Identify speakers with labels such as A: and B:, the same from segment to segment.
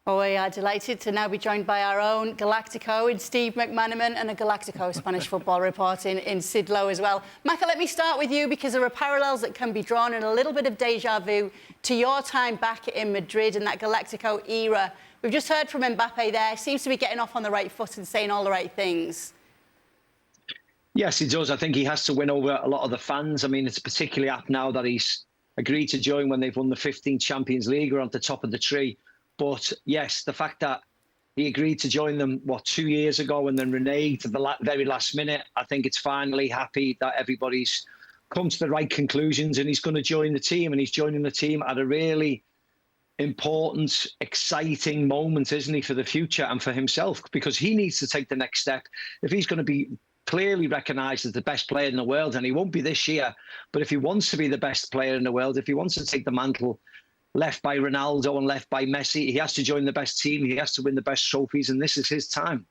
A: Well, we are delighted to now be joined by our own Galactico in Steve McManaman and a Galactico Spanish football report in Sid Lowe as well. Maka, let me start with you because there are parallels that can be drawn and a little bit of deja vu to your time back in Madrid and that Galactico era. We've just heard from Mbappe there. Seems to be getting off on the right foot and saying all the right things.
B: Yes, he does. I think he has to win over a lot of the fans. I mean, it's particularly apt now that he's agreed to join when they've won the 15th Champions League or on the top of the tree. But yes, the fact that he agreed to join them, 2 years ago and then reneged at the very last minute, I think it's finally happy that everybody's come to the right conclusions and he's going to join the team. And he's joining the team at a really important, exciting moment, isn't he, for the future and for himself, because he needs to take the next step. If he's going to be clearly recognised as the best player in the world, and he won't be this year, but if he wants to be the best player in the world, if he wants to take the mantle left by Ronaldo and left by Messi, he has to join the best team, he has to win the best trophies, and this is his time.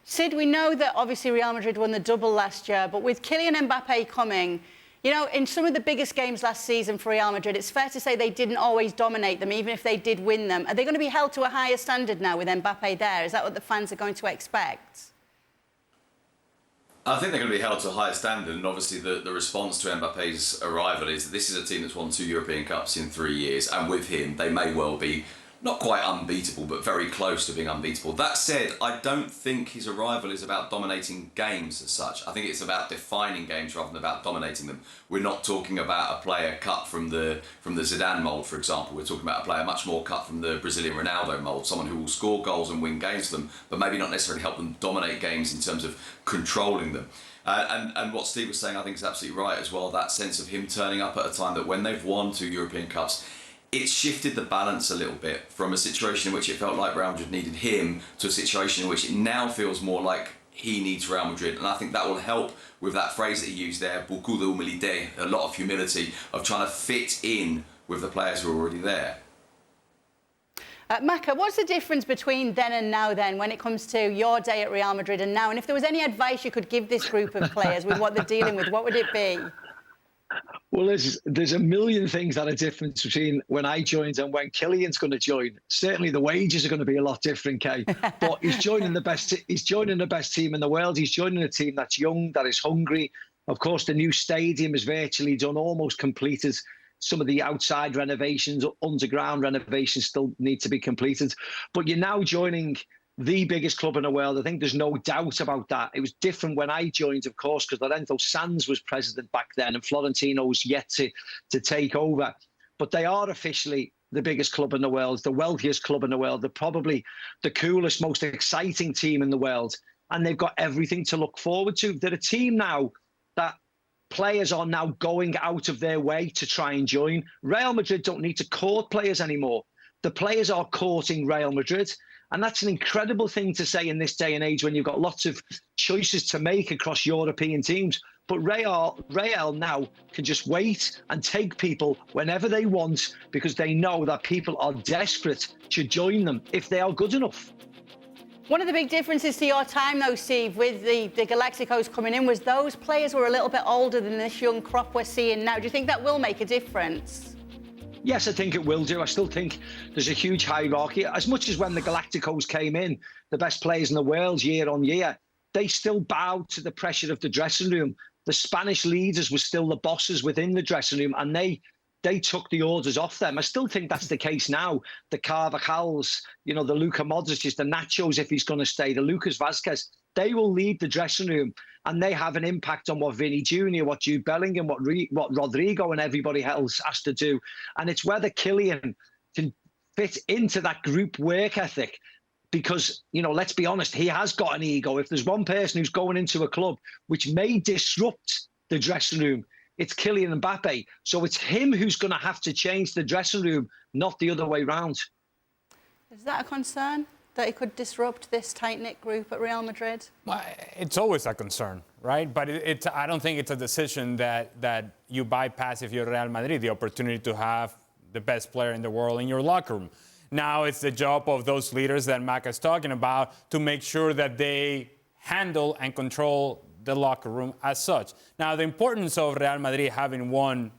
A: Sid, we know that obviously Real Madrid won the double last year, but with Kylian Mbappe coming, you know, in some of the biggest games last season for Real Madrid, it's fair to say they didn't always dominate them, even if they did win them. Are they going to be held to a higher standard now with Mbappe there? Is that what the fans are going to expect?
C: I think they're going to be held to a higher standard, and obviously the response to Mbappe's arrival is that this is a team that's won 2 European Cups in 3 years, and with him they may well be not quite unbeatable, but very close to being unbeatable. That said, I don't think his arrival is about dominating games as such. I think it's about defining games rather than about dominating them. We're not talking about a player cut from the Zidane mould, for example. We're talking about a player much more cut from the Brazilian Ronaldo mould, someone who will score goals and win games for them, but maybe not necessarily help them dominate games in terms of controlling them. And what Steve was saying, I think, is absolutely right as well. That sense of him turning up at a time that when they've won 2 European Cups, it's shifted the balance a little bit from a situation in which it felt like Real Madrid needed him to a situation in which it now feels more like he needs Real Madrid. And I think that will help with that phrase that he used there, beaucoup de humilité, a lot of humility, of trying to fit in with the players who are already there.
A: Maka, what's the difference between then and now then when it comes to your day at Real Madrid and now? And if there was any advice you could give this group of players with what they're dealing with, what would it be?
B: Well, there's a million things that are different between when I joined and when Kylian's going to join. Certainly, the wages are going to be a lot different, Kay. But he's joining the best. He's joining the best team in the world. He's joining a team that's young, that is hungry. Of course, the new stadium is virtually done, almost completed. Some of the outside renovations, underground renovations, still need to be completed. But you're now joining the biggest club in the world. I think there's no doubt about that. It was different when I joined, of course, because Lorenzo Sanz was president back then and Florentino was yet to take over. But they are officially the biggest club in the world, the wealthiest club in the world. They're probably the coolest, most exciting team in the world. And they've got everything to look forward to. They're a team now that players are now going out of their way to try and join. Real Madrid don't need to court players anymore. The players are courting Real Madrid. And that's an incredible thing to say in this day and age when you've got lots of choices to make across European teams. But Real now can just wait and take people whenever they want because they know that people are desperate to join them if they are good enough.
A: One of the big differences to your time, though, Steve, with the Galacticos coming in was those players were a little bit older than this young crop we're seeing now. Do you think that will make a difference?
B: Yes, I think it will do. I still think there's a huge hierarchy. As much as when the Galacticos came in, the best players in the world year on year, they still bowed to the pressure of the dressing room. The Spanish leaders were still the bosses within the dressing room, and they took the orders off them. I still think that's the case now. The Carvajals, the Luka Modric's, the Nachos, if he's going to stay, the Lucas Vazquez, they will lead the dressing room, and they have an impact on what Vinny Jr., what Jude Bellingham, what Rodrygo and everybody else has to do. And it's whether Kylian can fit into that group work ethic. Because, let's be honest, he has got an ego. If there's one person who's going into a club which may disrupt the dressing room, it's Kylian Mbappe. So it's him who's going to have to change the dressing room, not the other way round.
A: Is that a concern, that it could disrupt this tight-knit group at Real Madrid?
D: Well, it's always a concern, right? But I don't think it's a decision that you bypass if you're Real Madrid, the opportunity to have the best player in the world in your locker room. Now it's the job of those leaders that Mac is talking about to make sure that they handle and control the locker room as such. Now, the importance of Real Madrid having won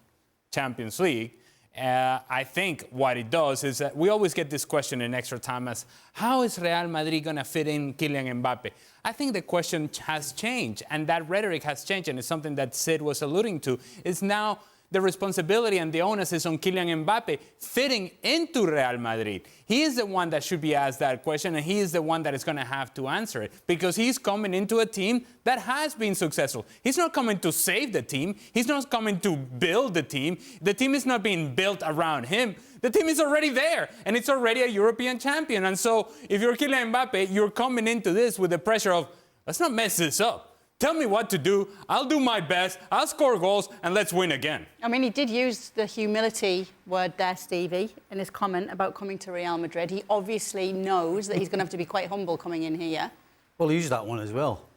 D: Champions League I think what it does is that we always get this question in extra time as, how is Real Madrid going to fit in Kylian Mbappe? I think the question has changed, and that rhetoric has changed, and it's something that Sid was alluding to. It's now the responsibility and the onus is on Kylian Mbappe fitting into Real Madrid. He is the one that should be asked that question, and he is the one that is going to have to answer it because he's coming into a team that has been successful. He's not coming to save the team. He's not coming to build the team. The team is not being built around him. The team is already there, and it's already a European champion. And so if you're Kylian Mbappe, you're coming into this with the pressure of, let's not mess this up. Tell me what to do. I'll do my best. I'll score goals, and let's win again.
A: I mean, he did use the humility word there, Stevie, in his comment about coming to Real Madrid. He obviously knows that he's going to have to be quite humble coming in here.
E: Well, he used that one as well.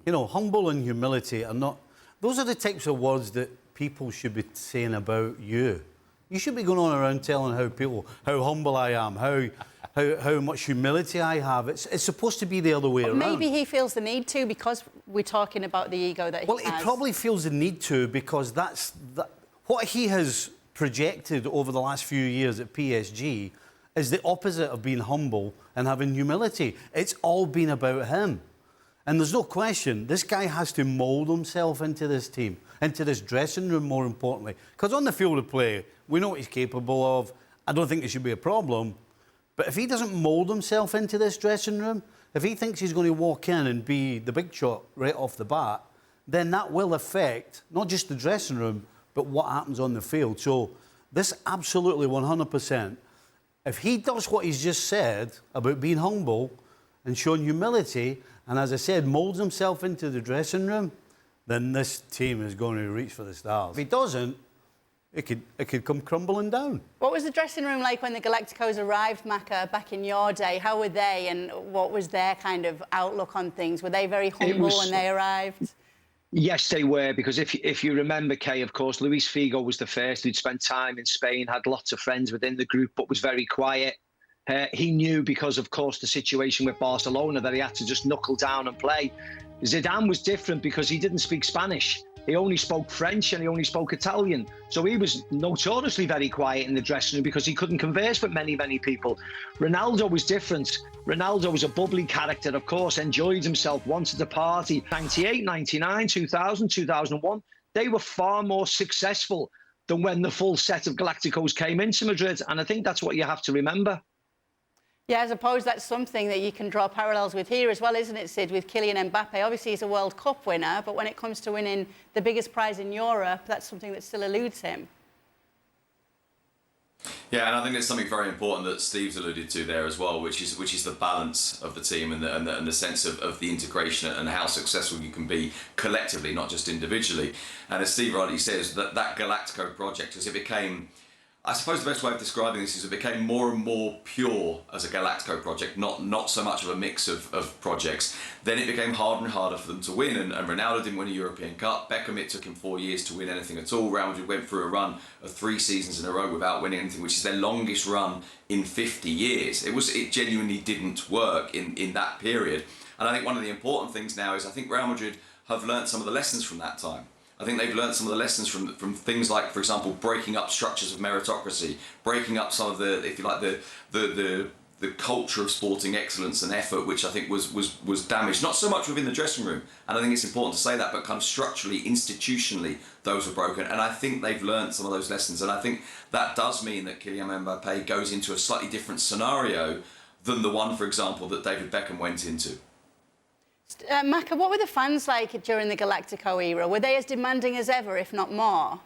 E: You know, humble and humility are not... Those are the types of words that people should be saying about you. You should be going on around telling how humble I am, how much humility I have. It's supposed to be the other way around.
A: Maybe he feels the need to because we're talking about the ego that he has.
E: Well, he probably feels the need to because what he has projected over the last few years at PSG is the opposite of being humble and having humility. It's all been about him. And there's no question, this guy has to mould himself into this team, into this dressing room, more importantly. Because on the field of play, we know what he's capable of. I don't think it should be a problem. But if he doesn't mould himself into this dressing room, if he thinks he's going to walk in and be the big shot right off the bat, then that will affect not just the dressing room, but what happens on the field. So this absolutely 100%, if he does what he's just said about being humble and showing humility, and as I said, moulds himself into the dressing room, then this team is going to reach for the stars. If he doesn't, it could come crumbling down.
A: What was the dressing room like when the Galacticos arrived, Maka, back in your day? How were they, and what was their kind of outlook on things? Were they very humble when they arrived?
B: Yes, they were, because if you remember, Kay, of course, Luis Figo was the first who'd spent time in Spain, had lots of friends within the group, but was very quiet. He knew, because, of course, the situation with Barcelona, that he had to just knuckle down and play. Zidane was different because he didn't speak Spanish. He only spoke French and he only spoke Italian. So he was notoriously very quiet in the dressing room because he couldn't converse with many, many people. Ronaldo was different. Ronaldo was a bubbly character, of course, enjoyed himself, wanted to party. 98, 99, 2000, 2001, they were far more successful than when the full set of Galacticos came into Madrid. And I think that's what you have to remember.
A: Yeah, I suppose that's something that you can draw parallels with here as well, isn't it, Sid, with Kylian Mbappe? Obviously, he's a World Cup winner, but when it comes to winning the biggest prize in Europe, that's something that still eludes him.
C: Yeah, and I think there's something very important that Steve's alluded to there as well, which is the balance of the team and the sense of the integration and how successful you can be collectively, not just individually. And as Steve rightly says, that Galactico project, as it became... I suppose the best way of describing this is it became more and more pure as a Galactico project, not so much of a mix of projects. Then it became harder and harder for them to win, and Ronaldo didn't win a European Cup. Beckham, it took him 4 years to win anything at all. Real Madrid went through a run of 3 seasons in a row without winning anything, which is their longest run in 50 years. It genuinely didn't work in that period. And I think one of the important things now is I think Real Madrid have learnt some of the lessons from that time. I think they've learned some of the lessons from things like, for example, breaking up structures of meritocracy, breaking up some of the, if you like, the culture of sporting excellence and effort, which I think was damaged, not so much within the dressing room, and I think it's important to say that, but kind of structurally, institutionally, those were broken, and I think they've learned some of those lessons, and I think that does mean that Kylian Mbappe goes into a slightly different scenario than the one, for example, that David Beckham went into.
A: Maka, what were the fans like during the Galactico era? Were they as demanding as ever, if not more?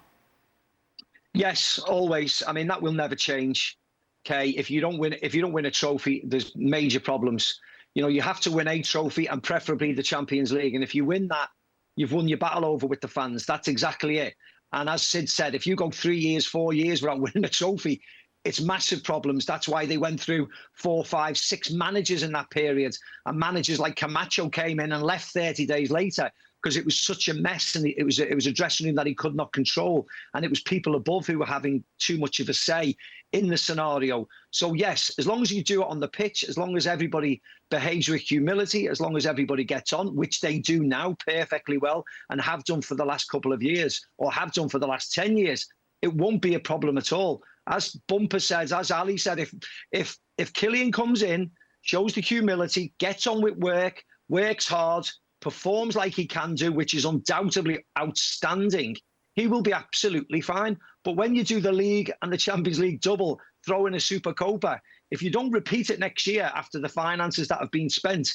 B: Yes, always. I mean, that will never change. Okay, if you don't win a trophy, there's major problems. You know, you have to win a trophy, and preferably the Champions League. And if you win that, you've won your battle over with the fans. That's exactly it. And as Sid said, if you go 3 years, 4 years without winning a trophy, it's massive problems. That's why they went through 4, 5, 6 managers in that period. And managers like Camacho came in and left 30 days later because it was such a mess, and it was a dressing room that he could not control. And it was people above who were having too much of a say in the scenario. So yes, as long as you do it on the pitch, as long as everybody behaves with humility, as long as everybody gets on, which they do now perfectly well and have done for the last couple of years, or have done for the last 10 years, it won't be a problem at all. As Bumper says, as Ali said, if Kylian comes in, shows the humility, gets on with work, works hard, performs like he can do, which is undoubtedly outstanding, he will be absolutely fine. But when you do the league and the Champions League double, throw in a Super Copa, if you don't repeat it next year after the finances that have been spent,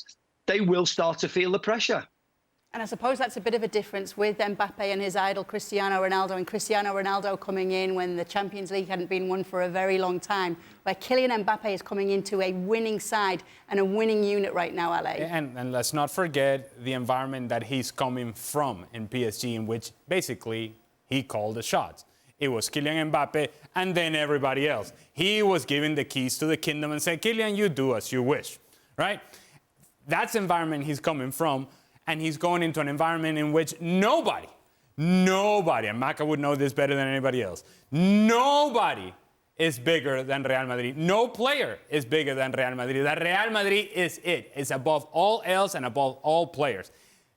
B: they will start to feel the pressure.
A: And I suppose that's a bit of a difference with Mbappe and his idol Cristiano Ronaldo, and Cristiano Ronaldo coming in when the Champions League hadn't been won for a very long time, where Kylian Mbappe is coming into a winning side and a winning unit right now, LA.
D: And let's not forget the environment that he's coming from in PSG, in which basically he called the shots. It was Kylian Mbappe and then everybody else. He was giving the keys to the kingdom and said, Kylian, you do as you wish, right? That's the environment he's coming from. And he's going into an environment in which nobody, and Maka would know this better than anybody else, nobody is bigger than Real Madrid. No player is bigger than Real Madrid. That Real Madrid is it. It's above all else and above all players.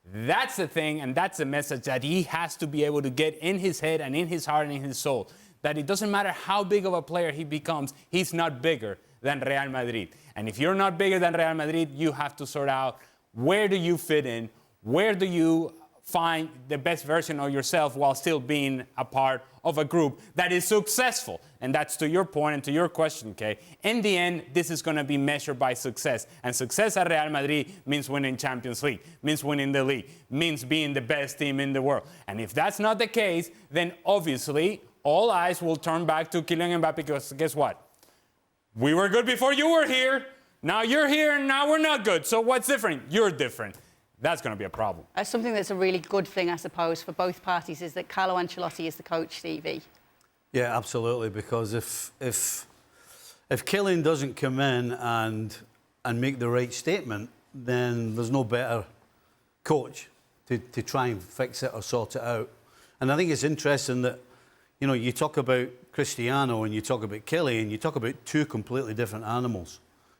D: That's the thing, and that's the message that he has to be able to get in his head and in his heart and in his soul, that it doesn't matter how big of a player he becomes, he's not bigger than Real Madrid. And if you're not bigger than Real Madrid, you have to sort out where do you fit in, where do you find the best version of yourself while still being a part of a group that is successful? And that's to your point and to your question, Kay. In the end, this is going to be measured by success. And success at Real Madrid means winning Champions League, means winning the league, means being the best team in the world. And if that's not the case, then obviously all eyes will turn back to Kylian Mbappe, because guess what? We were good before you were here. Now you're here, and now we're not good. So what's different? You're different. That's going to be a problem.
A: Something that's a really good thing, I suppose, for both parties is that Carlo Ancelotti is the coach, Stevie.
E: Yeah, absolutely. Because if Kylian doesn't come in and make the right statement, then there's no better coach to try and fix it or sort it out. And I think it's interesting that, you know, you talk about Cristiano and you talk about Kylian, you talk about two completely different animals.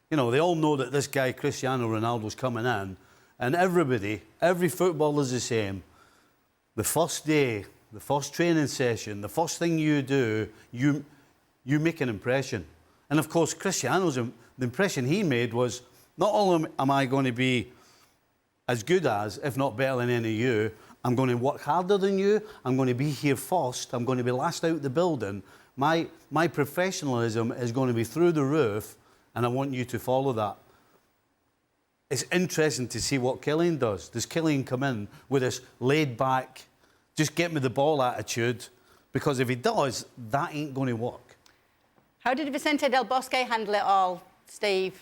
E: You know, they all know that this guy, Cristiano Ronaldo's coming in. And every footballer is the same. The first day, the first training session, the first thing you do, you make an impression. And of course, Cristiano's, the impression he made was, not only am I going to be as good as, if not better than any of you, I'm going to work harder than you, I'm going to be here first, I'm going to be last out the building. My professionalism is going to be through the roof, and I want you to follow that. It's interesting to see what Kylian does. Does Kylian come in with this laid-back, just get me the ball attitude? Because if he does, that ain't going to work.
A: How did Vicente Del Bosque handle it all, Steve?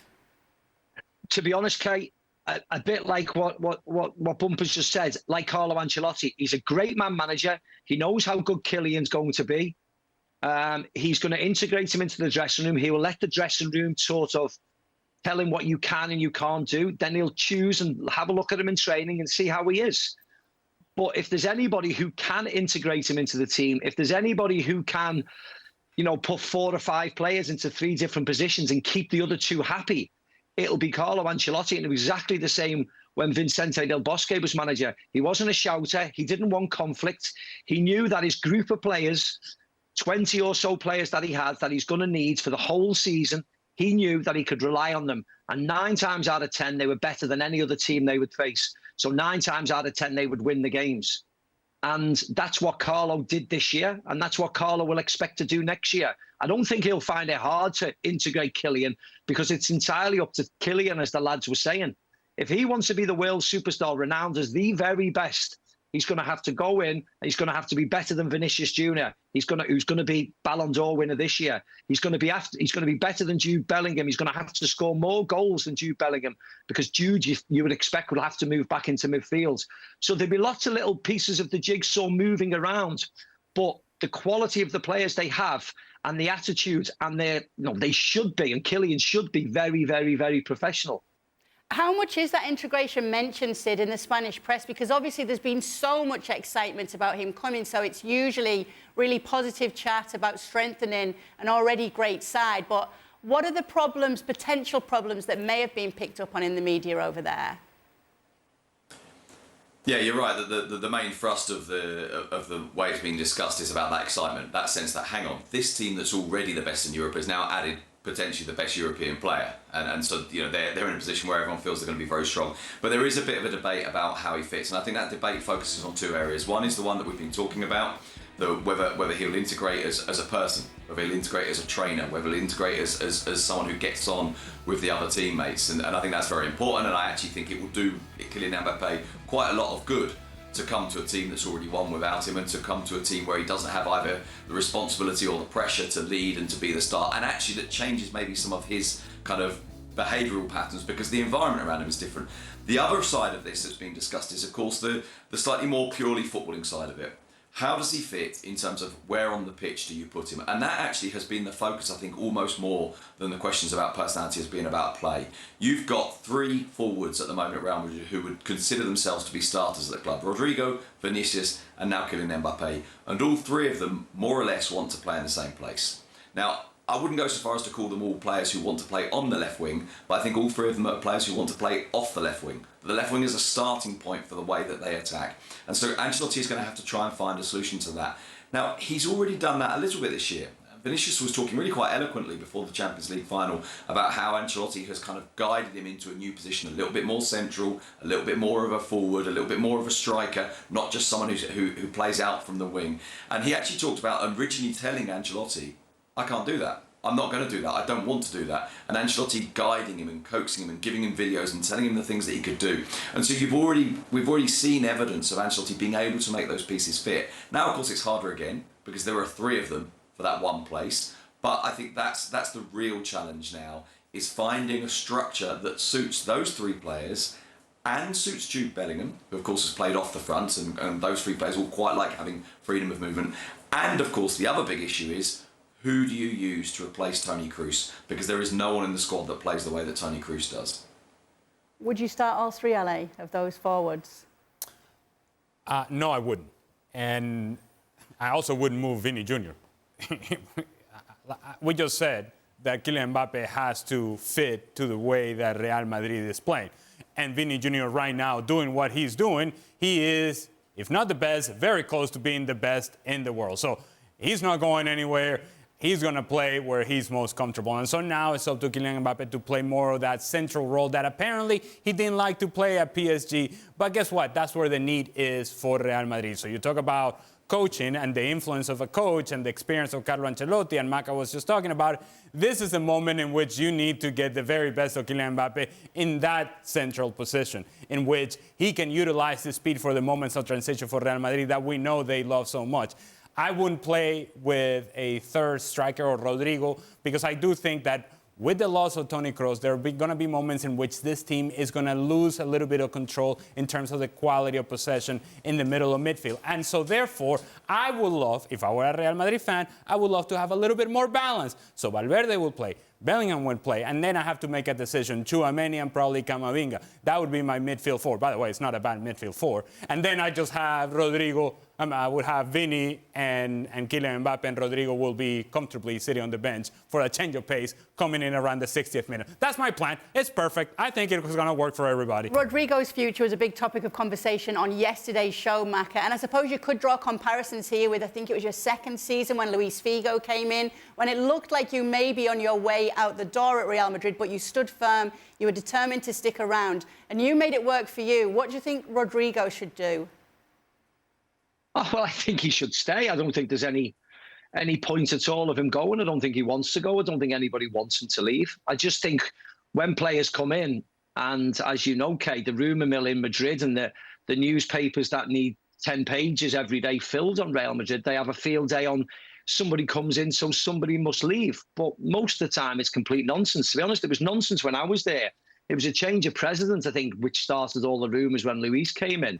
B: To be honest, Kate, a bit like what Bumpers just said, like Carlo Ancelotti, he's a great man manager. He knows how good Kylian's going to be. He's going to integrate him into the dressing room. He will let the dressing room sort of tell him what you can and you can't do. Then he'll choose and have a look at him in training and see how he is. But if there's anybody who can integrate him into the team, if there's anybody who can, you know, put 4 or 5 players into 3 different positions and keep the other 2 happy, it'll be Carlo Ancelotti. And it was exactly the same when Vicente Del Bosque was manager. He wasn't a shouter. He didn't want conflict. He knew that his group of players, 20 or so players that he had, that he's going to need for the whole season, he knew that he could rely on them. And 9 times out of 10, they were better than any other team they would face. So 9 times out of 10, they would win the games. And that's what Carlo did this year. And that's what Carlo will expect to do next year. I don't think he'll find it hard to integrate Kylian, because it's entirely up to Kylian, as the lads were saying. If he wants to be the world superstar, renowned as the very best, he's going to have to go in. He's going to have to be better than Vinicius Jr. Who's going to be Ballon d'Or winner this year. He's going to be better than Jude Bellingham. He's going to have to score more goals than Jude Bellingham, because Jude, you would expect, will have to move back into midfield. So there'll be lots of little pieces of the jigsaw moving around, but the quality of the players they have and the attitude, and they should be, and Kylian should be very, very, very professional.
A: How much is that integration mentioned, Sid, in the Spanish press? Because obviously there's been so much excitement about him coming, so it's usually really positive chat about strengthening an already great side. But what are the problems, potential problems, that may have been picked up on in the media over there?
C: Yeah, you're right. The main thrust of the way it's being discussed is about that excitement, that sense that, hang on, this team that's already the best in Europe has now added potentially the best European player, and so they're in a position where everyone feels they're going to be very strong. But there is a bit of a debate about how he fits, and I think that debate focuses on two areas. One is the one that we've been talking about, whether he'll integrate as a person, whether he'll integrate as a trainer, whether he'll integrate as someone who gets on with the other teammates, and I think that's very important. And I actually think it will do Kylian Mbappe quite a lot of good to come to a team that's already won without him, and to come to a team where he doesn't have either the responsibility or the pressure to lead and to be the star, and actually that changes maybe some of his kind of behavioural patterns because the environment around him is different. The other side of this that's being discussed is, of course, the slightly more purely footballing side of it. How does he fit in terms of where on the pitch do you put him? And that actually has been the focus, I think, almost more than the questions about personality has been about play. You've got three forwards at the moment at Real Madrid who would consider themselves to be starters at the club. Rodrygo, Vinicius, and now Kylian Mbappe. And all three of them more or less want to play in the same place. Now, I wouldn't go so far as to call them all players who want to play on the left wing, but I think all three of them are players who want to play off the left wing. But the left wing is a starting point for the way that they attack. And so Ancelotti is going to have to try and find a solution to that. Now, he's already done that a little bit this year. Vinicius was talking really quite eloquently before the Champions League final about how Ancelotti has kind of guided him into a new position, a little bit more central, a little bit more of a forward, a little bit more of a striker, not just someone who plays out from the wing. And he actually talked about originally telling Ancelotti, I can't do that. I'm not going to do that. I don't want to do that. And Ancelotti guiding him and coaxing him and giving him videos and telling him the things that he could do. And so we've already seen evidence of Ancelotti being able to make those pieces fit. Now, of course, it's harder again because there are three of them for that one place. But I think that's the real challenge now, is finding a structure that suits those three players and suits Jude Bellingham, who of course has played off the front, and those three players all quite like having freedom of movement. And of course, the other big issue is, who do you use to replace Toni Kroos? Because there is no one in the squad that plays the way that Toni Kroos does.
A: Would you start all three, LA, of those forwards?
D: No, I wouldn't. And I also wouldn't move Vinny Jr. We just said that Kylian Mbappe has to fit to the way that Real Madrid is playing. And Vinny Jr. right now doing what he's doing, he is, if not the best, very close to being the best in the world. So he's not going anywhere. He's going to play where he's most comfortable. And so now it's up to Kylian Mbappe to play more of that central role that apparently he didn't like to play at PSG. But guess what? That's where the need is for Real Madrid. So you talk about coaching and the influence of a coach and the experience of Carlo Ancelotti, and Maca was just talking about it. This is a moment in which you need to get the very best of Kylian Mbappe in that central position, in which he can utilize his speed for the moments of transition for Real Madrid that we know they love so much. I wouldn't play with a third striker or Rodrygo, because I do think that with the loss of Toni Kroos, there are going to be moments in which this team is going to lose a little bit of control in terms of the quality of possession in the middle of midfield. And so therefore, I would love, if I were a Real Madrid fan, I would love to have a little bit more balance. So Valverde will play, Bellingham will play, and then I have to make a decision, Tchouaméni and probably Camavinga. That would be my midfield four. By the way, it's not a bad midfield four. And then I just have Rodrygo, I would have Vinny and Kylian Mbappe, and Rodrygo will be comfortably sitting on the bench for a change of pace coming in around the 60th minute. That's my plan. It's perfect. I think it was going to work for everybody.
A: Rodrygo's future was a big topic of conversation on yesterday's show, Maca, and I suppose you could draw comparisons here with, I think it was your second season when Luis Figo came in, when it looked like you may be on your way out the door at Real Madrid, but you stood firm, you were determined to stick around, and you made it work for you. What do you think Rodrygo should do?
B: Oh, well, I think he should stay. I don't think there's any point at all of him going. I don't think he wants to go. I don't think anybody wants him to leave. I just think when players come in, and as you know, Kate, the rumour mill in Madrid and the newspapers that need 10 pages every day filled on Real Madrid, they have a field day on somebody comes in, so somebody must leave. But most of the time, it's complete nonsense. To be honest, it was nonsense when I was there. It was a change of president, I think, which started all the rumours when Luis came in.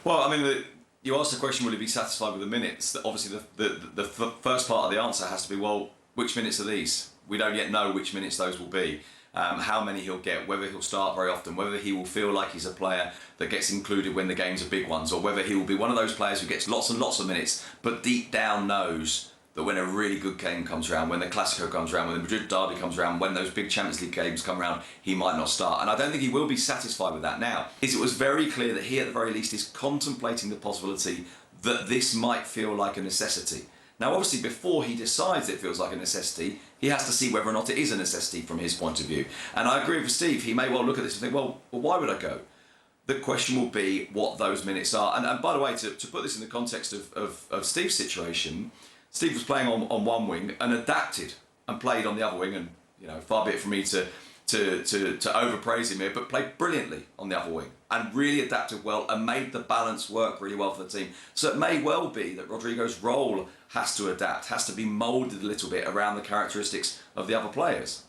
C: Well, I mean, you asked the question, will he be satisfied with the minutes? Obviously, the first part of the answer has to be, well, which minutes are these? We don't yet know which minutes those will be, how many he'll get, whether he'll start very often, whether he will feel like he's a player that gets included when the games are big ones, or whether he will be one of those players who gets lots and lots of minutes, but deep down knows that when a really good game comes around, when the Clásico comes around, when the Madrid derby comes around, when those big Champions League games come around, he might not start. And I don't think he will be satisfied with that now. It was very clear that he, at the very least, is contemplating the possibility that this might feel like a necessity. Now, obviously, before he decides it feels like a necessity, he has to see whether or not it is a necessity from his point of view. And I agree with Steve. He may well look at this and think, well why would I go? The question will be what those minutes are. And by the way, to put this in the context of Steve's situation, Steve was playing on one wing and adapted and played on the other wing. And, you know, far be it from me to overpraise him here, but played brilliantly on the other wing and really adapted well and made the balance work really well for the team. So it may well be that Rodrygo's role has to adapt, has to be moulded a little bit around the characteristics of the other players.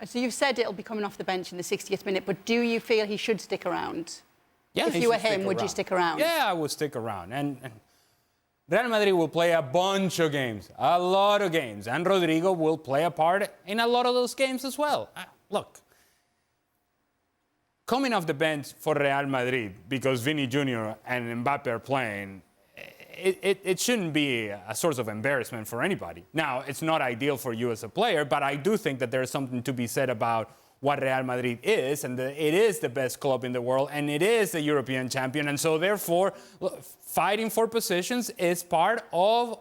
A: So you've said it'll be coming off the bench in the 60th minute, but do you feel he should stick around?
D: Yeah,
A: if you were him, would you stick around?
D: Yeah, I would stick around. And Real Madrid will play a bunch of games, a lot of games, and Rodrygo will play a part in a lot of those games as well. Look, coming off the bench for Real Madrid because Vini Jr. and Mbappe are playing, it shouldn't be a source of embarrassment for anybody. Now, it's not ideal for you as a player, but I do think that there's something to be said about what Real Madrid is, and it is the best club in the world, and it is the European champion, and so therefore, fighting for positions is part of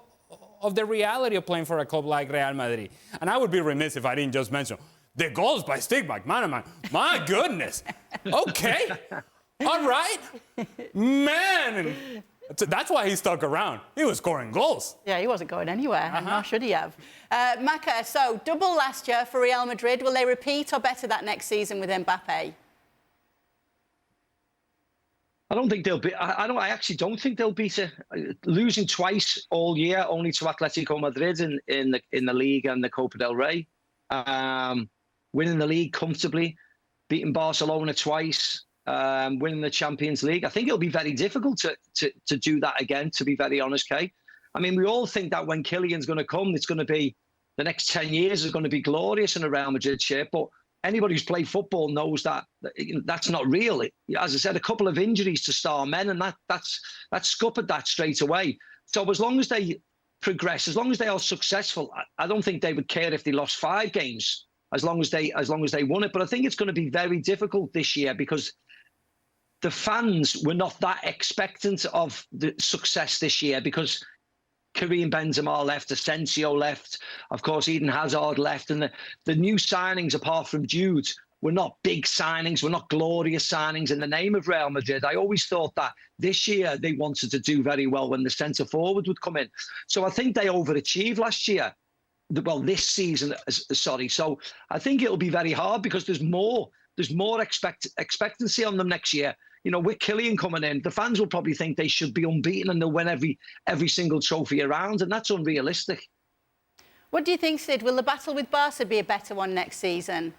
D: the reality of playing for a club like Real Madrid. And I would be remiss if I didn't just mention the goals by Steve McManaman. My goodness. Okay. All right. Man. That's why he stuck around. He was scoring goals.
A: Yeah, he wasn't going anywhere, and nor should he have. Maka, so double last year for Real Madrid. Will they repeat or better that next season with Mbappe?
B: I don't think they'll be. I actually don't think they'll beat it. Losing twice all year, only to Atletico Madrid in the league and the Copa del Rey. Winning the league comfortably, beating Barcelona twice. Winning the Champions League. I think it'll be very difficult to do that again, to be very honest, Kay. I mean, we all think that when Kylian's going to come, it's going to be, the next 10 years is going to be glorious in a Real Madrid shirt. But anybody who's played football knows that that's not real. As I said, a couple of injuries to star men, and that's scuppered that straight away. So as long as they progress, as long as they are successful, I don't think they would care if they lost 5 games, as long as they won it. But I think it's going to be very difficult this year because the fans were not that expectant of the success this year because Karim Benzema left, Asensio left, of course Eden Hazard left, and the new signings apart from Jude were not big signings, were not glorious signings in the name of Real Madrid. I always thought that this year they wanted to do very well when the centre forward would come in. So I think they overachieved last year. Well, this season, sorry. So I think it'll be very hard because there's more expectancy on them next year. You know, with Kylian coming in, the fans will probably think they should be unbeaten and they'll win every single trophy around, and that's unrealistic.
A: What do you think, Sid? Will the battle with Barca be a better one next season?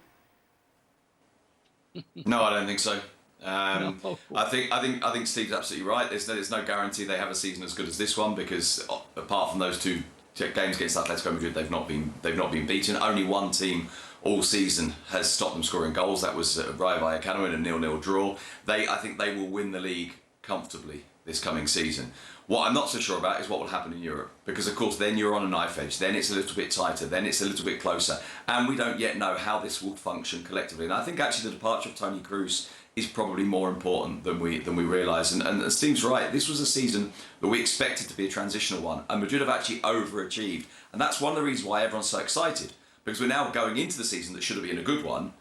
C: No, I don't think so.
B: No.
C: I think Steve's absolutely right. There's no guarantee they have a season as good as this one because apart from those 2 games against Atletico Madrid, they've not been beaten. Only one team all season has stopped them scoring goals. That was Rayo Vallecano in a 0-0 draw. I think they will win the league comfortably this coming season. What I'm not so sure about is what will happen in Europe, because of course then you're on a knife edge, then it's a little bit tighter, then it's a little bit closer, and we don't yet know how this will function collectively. And I think actually the departure of Toni Kroos is probably more important than we realise. And Steve's right, this was a season that we expected to be a transitional one, and Madrid have actually overachieved. And that's one of the reasons why everyone's so excited, because we're now going into the season that should have been a good one,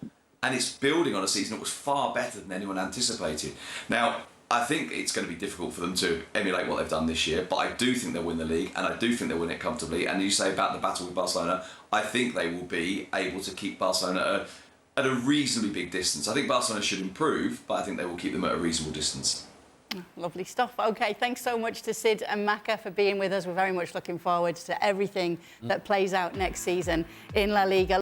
C: and it's building on a season that was far better than anyone anticipated. Now, I think it's going to be difficult for them to emulate what they've done this year, but I do think they'll win the league, and I do think they'll win it comfortably. And you say about the battle with Barcelona, I think they will be able to keep Barcelona at a reasonably big distance. I think Barcelona should improve, but I think they will keep them at a reasonable distance.
A: Lovely stuff. OK, thanks so much to Sid and Maka for being with us. We're very much looking forward to everything that plays out next season in La Liga.